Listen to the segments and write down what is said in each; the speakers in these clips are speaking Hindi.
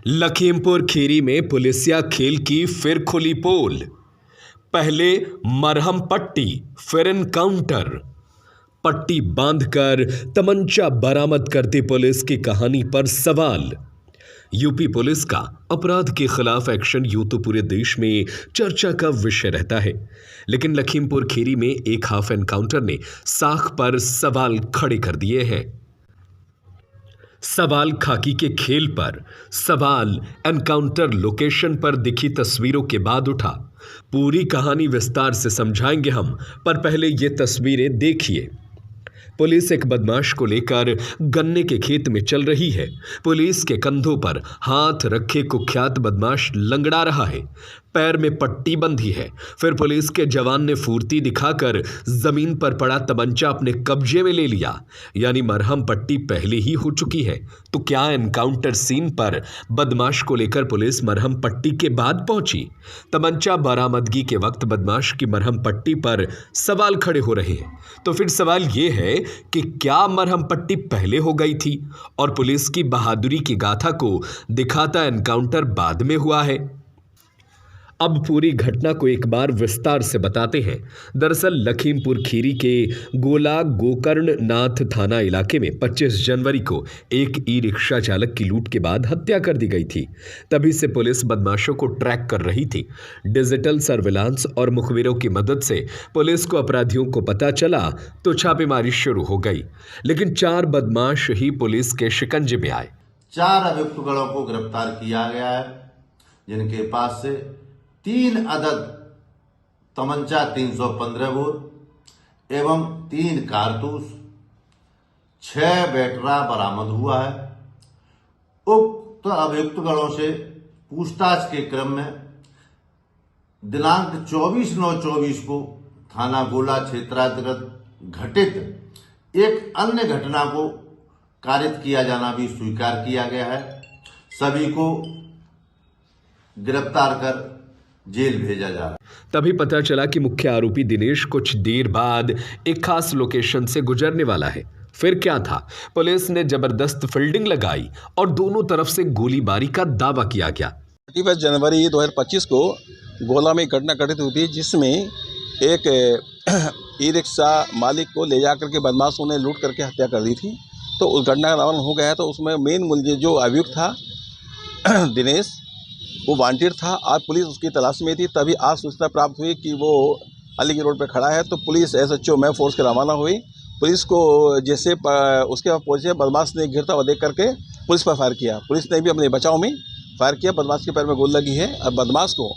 लखीमपुर खीरी में पुलिसिया खेल की फिर खुली पोल। पहले मरहम पट्टी, फिर एनकाउंटर। पट्टी बांधकर तमंचा बरामद करती पुलिस की कहानी पर सवाल। यूपी पुलिस का अपराध के खिलाफ एक्शन यूं तो पूरे देश में चर्चा का विषय रहता है, लेकिन लखीमपुर खीरी में एक हाफ एनकाउंटर ने साख पर सवाल खड़े कर दिए हैं। सवाल खाकी के खेल पर, सवाल एनकाउंटर लोकेशन पर दिखी तस्वीरों के बाद उठा। पूरी कहानी विस्तार से समझाएंगे हम, पर पहले ये तस्वीरें देखिए। पुलिस एक बदमाश को लेकर गन्ने के खेत में चल रही है। पुलिस के कंधों पर हाथ रखे कुख्यात बदमाश लंगड़ा रहा है। पैर में पट्टी बंधी है। फिर पुलिस के जवान ने फुर्ती दिखाकर जमीन पर पड़ा तमंचा अपने कब्जे में ले लिया। यानी मरहम पट्टी पहले ही हो चुकी है। तो क्या एनकाउंटर सीन पर बदमाश को लेकर पुलिस मरहम पट्टी के बाद पहुंची? तमंचा बरामदगी के वक्त बदमाश की मरहम पट्टी पर सवाल खड़े हो रहे हैं। तो फिर सवाल यह है कि क्या मरहम पट्टी पहले हो गई थी और पुलिस की बहादुरी की गाथा को दिखाता एनकाउंटर बाद में हुआ है? अब पूरी घटना को एक बार विस्तार से बताते हैं। दरअसल लखीमपुर खीरी के गोला गोकर्ण नाथ थाना इलाके में 25 जनवरी को एक ई रिक्शा चालक की लूट के बाद हत्या कर दी गई थी। तभी से पुलिस बदमाशों को ट्रैक कर रही थी। डिजिटल सर्विलांस और मुखबिरों की मदद से पुलिस को अपराधियों को पता चला तो छापेमारी शुरू हो गई, लेकिन 4 बदमाश ही पुलिस के शिकंजे में आए। 4 अभियुक्तों को गिरफ्तार किया गया है, जिनके पास से 3 अदद तमंचा 315 बोर एवं 3 कारतूस, 6 बैटरा बरामद हुआ है। उक्त अभियुक्तगणों से पूछताछ के क्रम में दिनांक 24/9/24 को थाना गोला क्षेत्रांतर्गत घटित एक अन्य घटना को कारित किया जाना भी स्वीकार किया गया है। सभी को गिरफ्तार कर जेल भेजा जा रहा है। तभी पता चला कि मुख्य आरोपी दिनेश कुछ देर बाद एक खास लोकेशन से गुजरने वाला है। फिर क्या था? पुलिस ने जबरदस्त फील्डिंग लगाई और दोनों तरफ से गोलीबारी का दावा किया गया। 31 जनवरी 2025 को गोला में घटना घटित हुई थी, जिसमें एक ई रिक्शा मालिक को ले जाकर के बदमाशों ने लूट करके हत्या कर दी थी। तो उस घटना का हो गया। तो उसमें मेन मुलजिम जो अभियुक्त था दिनेश, वो वांटेड था। आज पुलिस उसकी तलाश में थी। तभी आज सूचना प्राप्त हुई कि वो अली की रोड पर खड़ा है। तो पुलिस SHO में फोर्स के रवाना हुई। पुलिस को जैसे उसके पास पहुंचे, बदमाश ने गिरता हुआ देख करके पुलिस पर फायर किया। पुलिस ने भी अपने बचाव में फायर किया। बदमाश के पैर में गोली लगी है। अब बदमाश को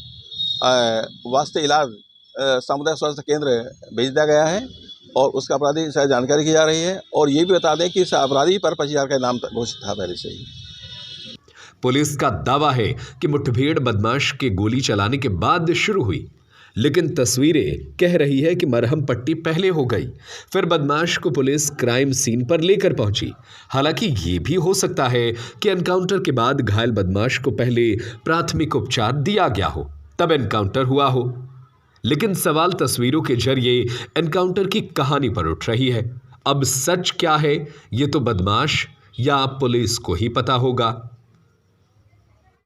वास्ते इलाज सामुदायिक स्वास्थ्य केंद्र भेज दिया गया है और उसका अपराधी से जानकारी की जा रही है। और ये भी बता दें कि इस अपराधी पर 25,000 का इनाम घोषित था पहले से ही। पुलिस का दावा है कि मुठभेड़ बदमाश के गोली चलाने के बाद शुरू हुई, लेकिन तस्वीरें कह रही है कि मरहम पट्टी पहले हो गई। फिर बदमाश को पुलिस क्राइम सीन पर लेकर पहुंची। हालांकि ये भी हो सकता है कि एनकाउंटर के बाद घायल बदमाश को पहले प्राथमिक उपचार दिया गया हो, तब एनकाउंटर हुआ हो। लेकिन सवाल तस्वीरों के जरिए एनकाउंटर की कहानी पर उठ रही है। अब सच क्या है, ये तो बदमाश या पुलिस को ही पता होगा।